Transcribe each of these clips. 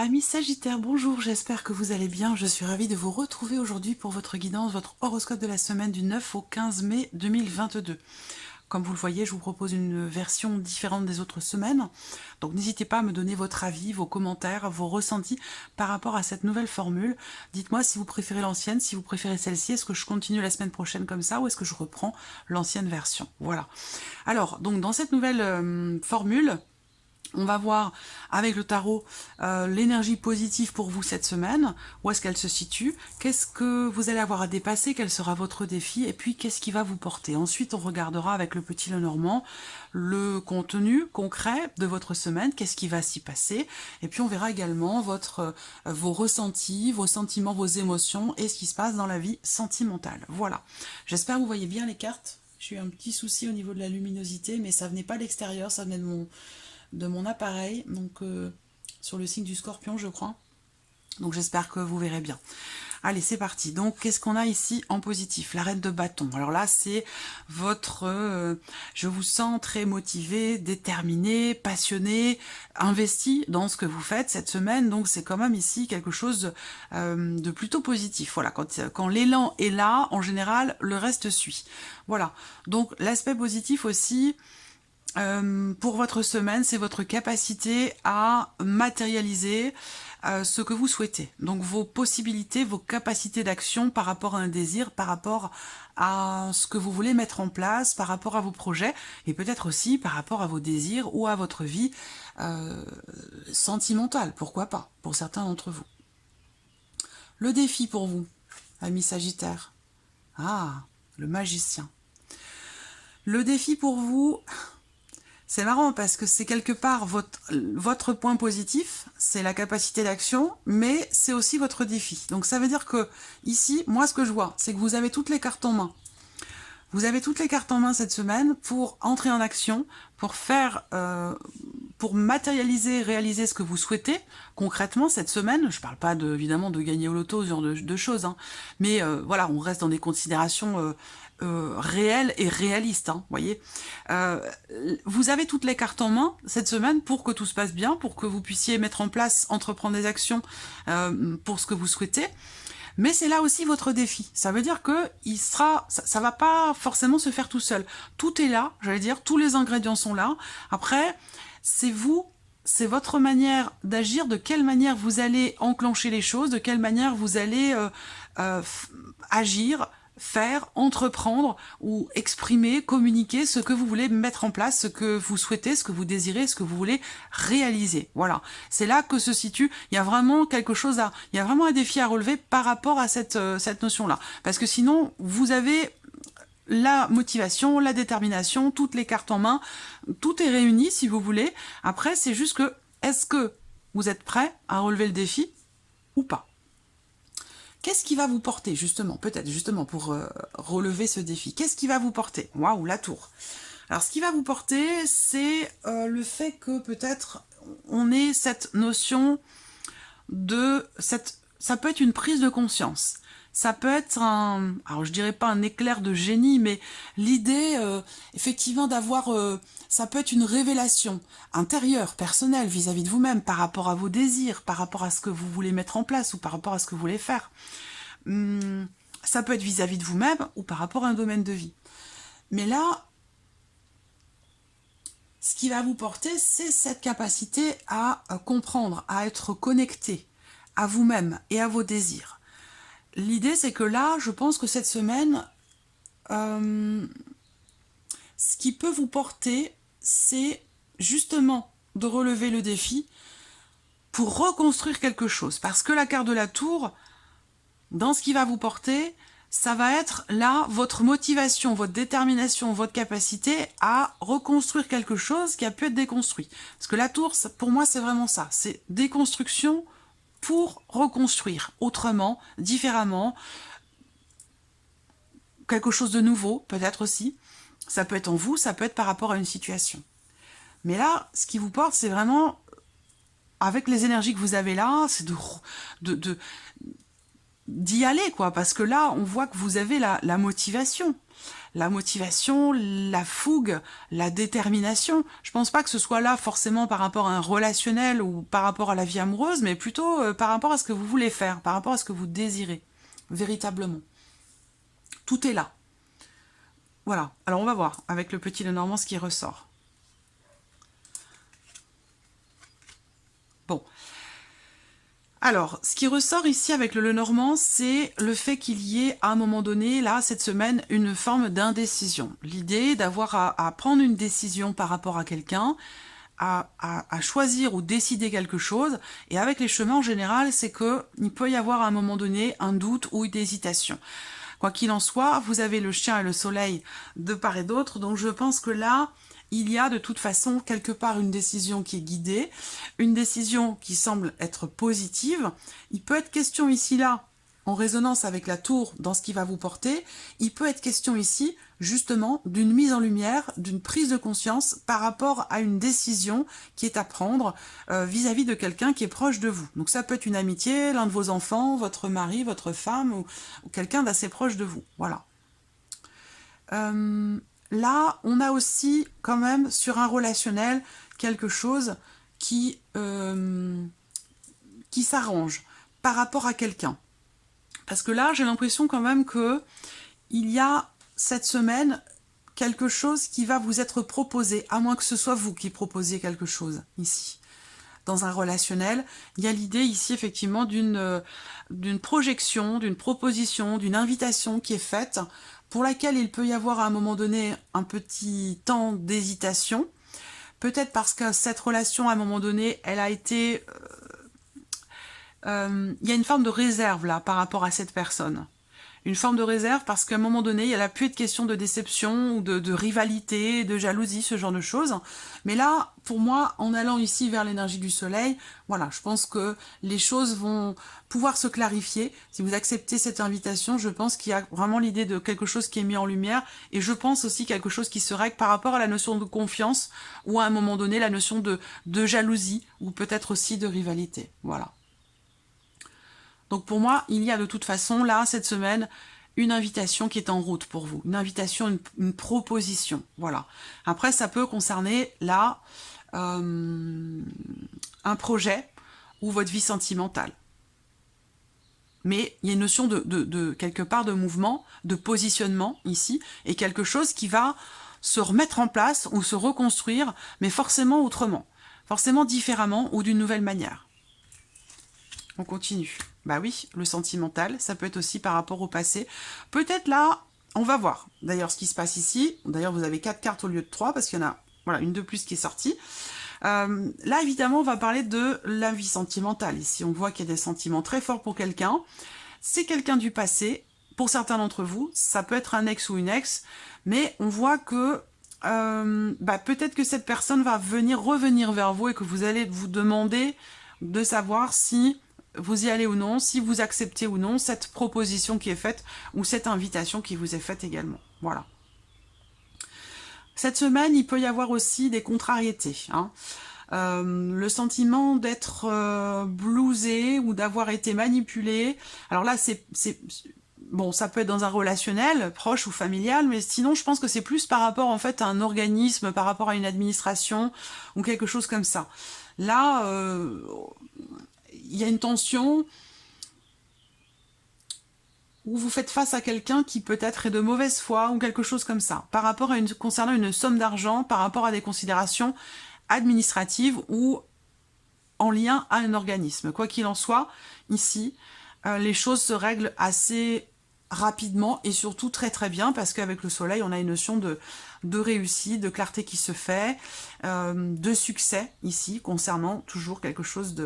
Amis Sagittaire, bonjour, j'espère que vous allez bien. Je suis ravie de vous retrouver aujourd'hui pour votre guidance, votre horoscope de la semaine du 9 au 15 mai 2022. Comme vous le voyez, je vous propose une version différente des autres semaines. Donc n'hésitez pas à me donner votre avis, vos commentaires, vos ressentis par rapport à cette nouvelle formule. Dites-moi si vous préférez l'ancienne, si vous préférez celle-ci. Est-ce que je continue la semaine prochaine comme ça ou est-ce que je reprends l'ancienne version? Voilà. Alors, donc dans cette nouvelle formule, on va voir avec le tarot l'énergie positive pour vous cette semaine, où est-ce qu'elle se situe, qu'est-ce que vous allez avoir à dépasser, quel sera votre défi, et puis qu'est-ce qui va vous porter. Ensuite, on regardera avec le petit Lenormand le contenu concret de votre semaine, qu'est-ce qui va s'y passer, et puis on verra également vos ressentis, vos sentiments, vos émotions, et ce qui se passe dans la vie sentimentale. Voilà, j'espère que vous voyez bien les cartes. J'ai eu un petit souci au niveau de la luminosité, mais ça venait pas de l'extérieur, ça venait de mon appareil, donc sur le signe du Scorpion, je crois. Donc j'espère que vous verrez bien. Allez, c'est parti. Donc, qu'est-ce qu'on a ici en positif? La reine de bâton. Alors là, c'est votre... je vous sens très motivé, déterminé, passionné, investi dans ce que vous faites cette semaine. Donc, c'est quand même ici quelque chose de plutôt positif. Voilà, quand l'élan est là, en général, le reste suit. Voilà. Donc, l'aspect positif aussi... pour votre semaine, c'est votre capacité à matérialiser ce que vous souhaitez. Donc vos possibilités, vos capacités d'action par rapport à un désir, par rapport à ce que vous voulez mettre en place, par rapport à vos projets, et peut-être aussi par rapport à vos désirs ou à votre vie sentimentale, pourquoi pas, pour certains d'entre vous. Le défi pour vous, amis Sagittaire. Ah, le magicien. Le défi pour vous... C'est marrant parce que c'est quelque part votre point positif, c'est la capacité d'action, mais c'est aussi votre défi. Donc ça veut dire que ici, moi ce que je vois, c'est que vous avez toutes les cartes en main. Vous avez toutes les cartes en main cette semaine pour entrer en action, pour faire, pour matérialiser, réaliser ce que vous souhaitez concrètement cette semaine. Je ne parle pas évidemment de gagner au loto, ce genre de choses, hein. Mais voilà, on reste dans des considérations réelles et réalistes, hein, voyez. Vous avez toutes les cartes en main cette semaine pour que tout se passe bien, pour que vous puissiez mettre en place, entreprendre des actions pour ce que vous souhaitez. Mais c'est là aussi votre défi. Ça veut dire que ça va pas forcément se faire tout seul. Tout est là, j'allais dire, tous les ingrédients sont là. Après, c'est vous, c'est votre manière d'agir, de quelle manière vous allez enclencher les choses, de quelle manière vous allez agir, faire, entreprendre ou exprimer, communiquer ce que vous voulez mettre en place, ce que vous souhaitez, ce que vous désirez, ce que vous voulez réaliser. Voilà, c'est là que se situe, il y a vraiment quelque chose il y a vraiment un défi à relever par rapport à cette notion-là. Parce que sinon, vous avez la motivation, la détermination, toutes les cartes en main, tout est réuni si vous voulez. Après, c'est juste que, est-ce que vous êtes prêt à relever le défi ou pas? Qu'est-ce qui va vous porter, justement, peut-être, justement, pour relever ce défi? Qu'est-ce qui va vous porter? Waouh, la tour. Alors, ce qui va vous porter, c'est le fait que, peut-être, on ait cette notion de... Ça peut être une prise de conscience. Ça peut être alors je dirais pas un éclair de génie, mais l'idée, effectivement, d'avoir... ça peut être une révélation intérieure, personnelle, vis-à-vis de vous-même, par rapport à vos désirs, par rapport à ce que vous voulez mettre en place, ou par rapport à ce que vous voulez faire. Ça peut être vis-à-vis de vous-même, ou par rapport à un domaine de vie. Mais là, ce qui va vous porter, c'est cette capacité à comprendre, à être connecté à vous-même et à vos désirs. L'idée, c'est que là, je pense que cette semaine, ce qui peut vous porter, c'est justement de relever le défi pour reconstruire quelque chose. Parce que la carte de la tour, dans ce qui va vous porter, ça va être là votre motivation, votre détermination, votre capacité à reconstruire quelque chose qui a pu être déconstruit. Parce que la tour, pour moi, c'est vraiment ça. C'est déconstruction pour reconstruire autrement, différemment, quelque chose de nouveau, peut-être aussi. Ça peut être en vous, ça peut être par rapport à une situation. Mais là, ce qui vous porte, c'est vraiment, avec les énergies que vous avez là, c'est d'y aller, quoi. Parce que là, on voit que vous avez la motivation. la motivation, la fougue, la détermination. Je pense pas que ce soit là forcément par rapport à un relationnel ou par rapport à la vie amoureuse, mais plutôt par rapport à ce que vous voulez faire, par rapport à ce que vous désirez, véritablement. Tout est là. Voilà, alors on va voir avec le petit Lenormand ce qui ressort. Bon. Alors, ce qui ressort ici avec le Lenormand, c'est le fait qu'il y ait à un moment donné, là, cette semaine, une forme d'indécision. L'idée d'avoir à prendre une décision par rapport à quelqu'un, à choisir ou décider quelque chose. Et avec les chemins, en général, c'est qu'il peut y avoir à un moment donné un doute ou une hésitation. Quoi qu'il en soit, vous avez le chien et le soleil de part et d'autre, donc je pense que là, il y a de toute façon quelque part une décision qui est guidée, une décision qui semble être positive. Il peut être question ici, là, en résonance avec la tour dans ce qui va vous porter, il peut être question ici, justement, d'une mise en lumière, d'une prise de conscience par rapport à une décision qui est à prendre vis-à-vis de quelqu'un qui est proche de vous. Donc ça peut être une amitié, l'un de vos enfants, votre mari, votre femme, ou quelqu'un d'assez proche de vous. Voilà. Là, on a aussi, quand même, sur un relationnel, quelque chose qui s'arrange par rapport à quelqu'un. Parce que là, j'ai l'impression quand même que il y a cette semaine quelque chose qui va vous être proposé, à moins que ce soit vous qui proposiez quelque chose ici. Dans un relationnel, il y a l'idée ici effectivement d'une projection, d'une proposition, d'une invitation qui est faite, pour laquelle il peut y avoir à un moment donné un petit temps d'hésitation, peut-être parce que cette relation à un moment donné, elle a été... il y a une forme de réserve là par rapport à cette personne. Une forme de réserve parce qu'à un moment donné, il y a plus de question de déception ou de rivalité, de jalousie, ce genre de choses. Mais là, pour moi, en allant ici vers l'énergie du soleil, voilà, je pense que les choses vont pouvoir se clarifier. Si vous acceptez cette invitation, je pense qu'il y a vraiment l'idée de quelque chose qui est mis en lumière. Et je pense aussi quelque chose qui se règle par rapport à la notion de confiance ou à un moment donné, la notion de jalousie ou peut-être aussi de rivalité. Voilà. Donc pour moi, il y a de toute façon, là, cette semaine, une invitation qui est en route pour vous. Une invitation, une proposition. Voilà. Après, ça peut concerner, là, un projet ou votre vie sentimentale. Mais il y a une notion de quelque part de mouvement, de positionnement ici, et quelque chose qui va se remettre en place ou se reconstruire, mais forcément autrement. Forcément différemment ou d'une nouvelle manière. On continue. Bah oui, le sentimental, ça peut être aussi par rapport au passé. Peut-être là, on va voir. D'ailleurs, ce qui se passe ici, d'ailleurs, vous avez 4 cartes au lieu de 3, parce qu'il y en a voilà, une de plus qui est sortie. Là, évidemment, on va parler de la vie sentimentale. Ici, on voit qu'il y a des sentiments très forts pour quelqu'un. C'est quelqu'un du passé. Pour certains d'entre vous, ça peut être un ex ou une ex, mais on voit que peut-être que cette personne va revenir vers vous et que vous allez vous demander de savoir si vous y allez ou non, si vous acceptez ou non cette proposition qui est faite ou cette invitation qui vous est faite également. Voilà. Cette semaine, il peut y avoir aussi des contrariétés. Le sentiment d'être blousé ou d'avoir été manipulé. Alors là, bon, ça peut être dans un relationnel, proche ou familial, mais sinon, je pense que c'est plus par rapport en fait à un organisme, par rapport à une administration ou quelque chose comme ça. Là, il y a une tension où vous faites face à quelqu'un qui peut-être est de mauvaise foi ou quelque chose comme ça, par rapport à concernant une somme d'argent, par rapport à des considérations administratives ou en lien à un organisme. Quoi qu'il en soit, ici, les choses se règlent assez rapidement et surtout très très bien parce qu'avec le soleil, on a une notion de réussite, de clarté qui se fait, de succès ici, concernant toujours quelque chose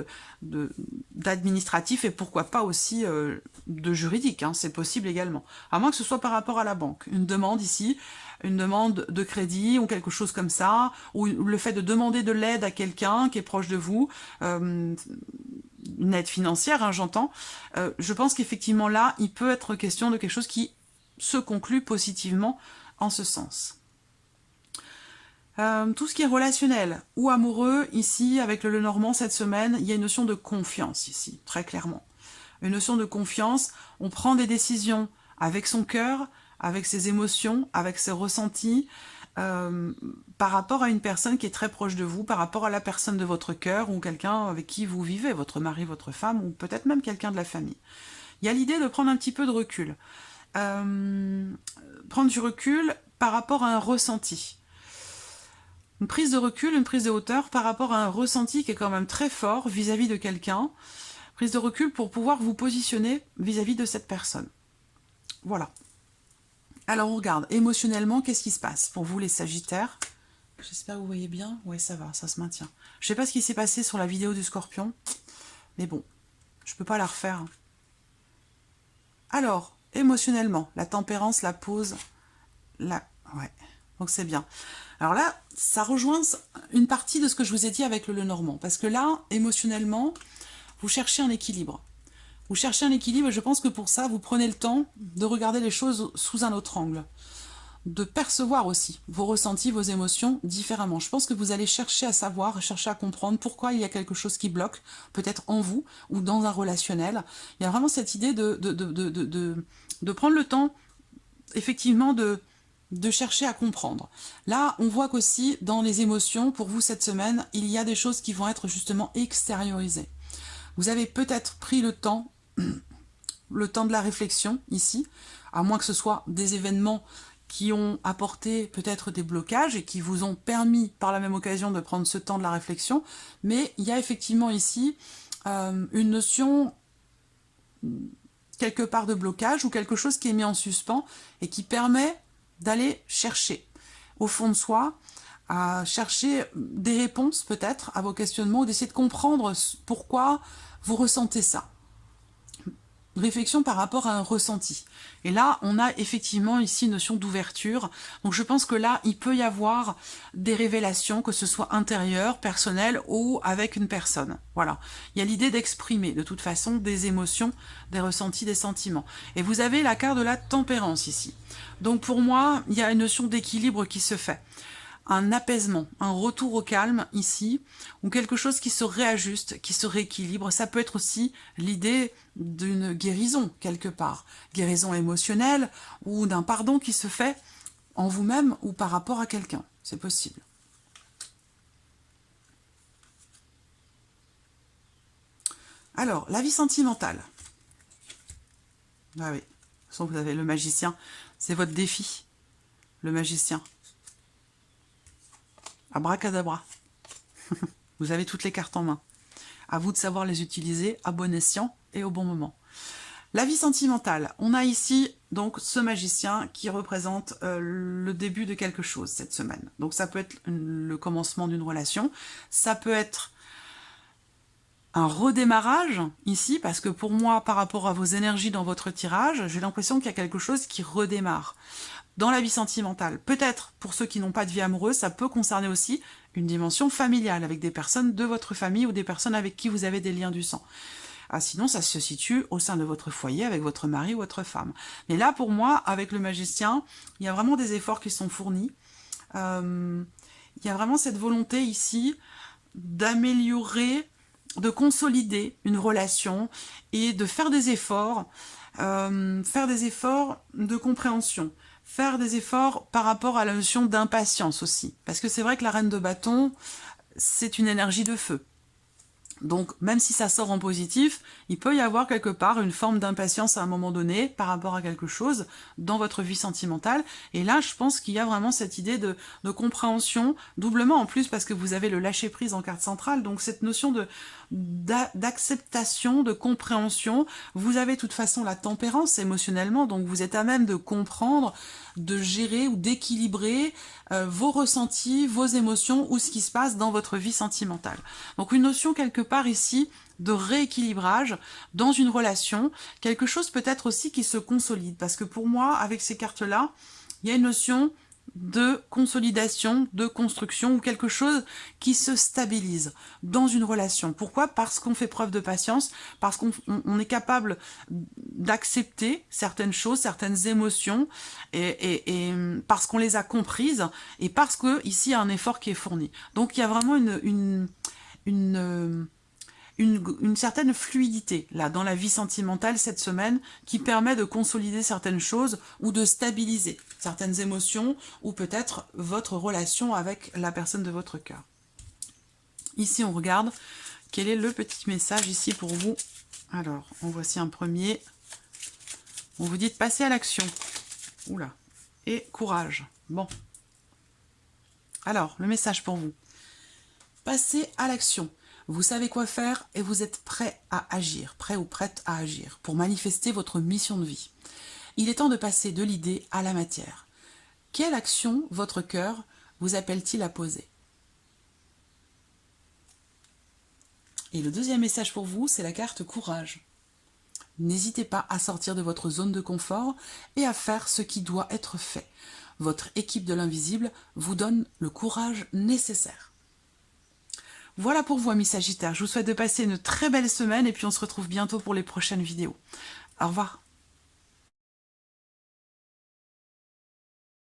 d'administratif et pourquoi pas aussi de juridique, c'est possible également. À moins que ce soit par rapport à la banque. Une demande ici, une demande de crédit ou quelque chose comme ça, ou le fait de demander de l'aide à quelqu'un qui est proche de vous, une aide financière, j'entends. Je pense qu'effectivement là, il peut être question de quelque chose qui se conclut positivement en ce sens. Tout ce qui est relationnel ou amoureux, ici, avec le Lenormand cette semaine, il y a une notion de confiance ici, très clairement. Une notion de confiance, on prend des décisions avec son cœur, avec ses émotions, avec ses ressentis, par rapport à une personne qui est très proche de vous, par rapport à la personne de votre cœur ou quelqu'un avec qui vous vivez, votre mari, votre femme, ou peut-être même quelqu'un de la famille. Il y a l'idée de prendre un petit peu de recul. Prendre du recul par rapport à un ressenti. Une prise de recul, une prise de hauteur par rapport à un ressenti qui est quand même très fort vis-à-vis de quelqu'un. Prise de recul pour pouvoir vous positionner vis-à-vis de cette personne. Voilà. Alors on regarde, émotionnellement, qu'est-ce qui se passe pour vous les Sagittaires? J'espère que vous voyez bien. Ouais, ça va, ça se maintient. Je sais pas ce qui s'est passé sur la vidéo du Scorpion, mais bon, je peux pas la refaire. Alors, émotionnellement, la tempérance, la pause, ouais, donc c'est bien. Alors là, ça rejoint une partie de ce que je vous ai dit avec le Lenormand, parce que là, émotionnellement, vous cherchez un équilibre. Vous cherchez un équilibre et je pense que pour ça, vous prenez le temps de regarder les choses sous un autre angle. De percevoir aussi vos ressentis, vos émotions différemment. Je pense que vous allez chercher à savoir, chercher à comprendre pourquoi il y a quelque chose qui bloque, peut-être en vous ou dans un relationnel. Il y a vraiment cette idée de prendre le temps, effectivement, de chercher à comprendre. Là, on voit qu'aussi, dans les émotions, pour vous cette semaine, il y a des choses qui vont être justement extériorisées. Vous avez peut-être pris le temps de la réflexion, ici, à moins que ce soit des événements qui ont apporté peut-être des blocages et qui vous ont permis par la même occasion de prendre ce temps de la réflexion, mais il y a effectivement ici une notion quelque part de blocage ou quelque chose qui est mis en suspens et qui permet d'aller chercher au fond de soi, à chercher des réponses peut-être à vos questionnements ou d'essayer de comprendre pourquoi vous ressentez ça. Réflexion par rapport à un ressenti. Et là, on a effectivement ici une notion d'ouverture. Donc je pense que là, il peut y avoir des révélations, que ce soit intérieures, personnelles ou avec une personne. Voilà. Il y a l'idée d'exprimer, de toute façon, des émotions, des ressentis, des sentiments. Et vous avez la carte de la tempérance ici. Donc pour moi, il y a une notion d'équilibre qui se fait. Un apaisement, un retour au calme ici, ou quelque chose qui se réajuste, qui se rééquilibre. Ça peut être aussi l'idée d'une guérison, quelque part. Guérison émotionnelle, ou d'un pardon qui se fait en vous-même ou par rapport à quelqu'un. C'est possible. Alors, la vie sentimentale. Ah oui, de toute façon, vous avez le magicien. C'est votre défi, le magicien. Abracadabra. Vous avez toutes les cartes en main. À vous de savoir les utiliser à bon escient et au bon moment. La vie sentimentale. On a ici donc ce magicien qui représente le début de quelque chose cette semaine. Donc ça peut être le commencement d'une relation. Ça peut être un redémarrage ici, parce que pour moi, par rapport à vos énergies dans votre tirage, j'ai l'impression qu'il y a quelque chose qui redémarre. Dans la vie sentimentale, peut-être pour ceux qui n'ont pas de vie amoureuse, ça peut concerner aussi une dimension familiale avec des personnes de votre famille ou des personnes avec qui vous avez des liens du sang. Ah, sinon, ça se situe au sein de votre foyer avec votre mari ou votre femme. Mais là, pour moi, avec le magicien, il y a vraiment des efforts qui sont fournis. Il y a vraiment cette volonté ici d'améliorer, de consolider une relation et de faire des efforts de compréhension. Faire des efforts par rapport à la notion d'impatience aussi. Parce que c'est vrai que la reine de bâton, c'est une énergie de feu. Donc, même si ça sort en positif, il peut y avoir quelque part une forme d'impatience à un moment donné par rapport à quelque chose dans votre vie sentimentale. Et là, je pense qu'il y a vraiment cette idée de compréhension, doublement en plus parce que vous avez le lâcher-prise en carte centrale. Donc, cette notion d'acceptation, de compréhension. Vous avez de toute façon la tempérance émotionnellement, donc vous êtes à même de comprendre, de gérer ou d'équilibrer vos ressentis, vos émotions ou ce qui se passe dans votre vie sentimentale. Donc une notion quelque part ici de rééquilibrage dans une relation, quelque chose peut-être aussi qui se consolide, parce que pour moi, avec ces cartes-là, il y a une notion de consolidation, de construction, ou quelque chose qui se stabilise dans une relation. Pourquoi? Parce qu'on fait preuve de patience, parce qu'on est capable d'accepter certaines choses, certaines émotions, et parce qu'on les a comprises, et parce que ici il y a un effort qui est fourni. Donc il y a vraiment une une certaine fluidité là dans la vie sentimentale cette semaine qui permet de consolider certaines choses ou de stabiliser certaines émotions ou peut-être votre relation avec la personne de votre cœur. Ici, on regarde quel est le petit message ici pour vous. Alors, en voici un premier. On vous dit de passer à l'action. Oula. Et courage. Bon. Alors, le message pour vous. Passez à l'action. Vous savez quoi faire et vous êtes prêt à agir, prêt ou prête à agir pour manifester votre mission de vie. Il est temps de passer de l'idée à la matière. Quelle action votre cœur vous appelle-t-il à poser? Et le deuxième message pour vous, c'est la carte courage. N'hésitez pas à sortir de votre zone de confort et à faire ce qui doit être fait. Votre équipe de l'invisible vous donne le courage nécessaire. Voilà pour vous, amis Sagittaires. Je vous souhaite de passer une très belle semaine et puis on se retrouve bientôt pour les prochaines vidéos. Au revoir.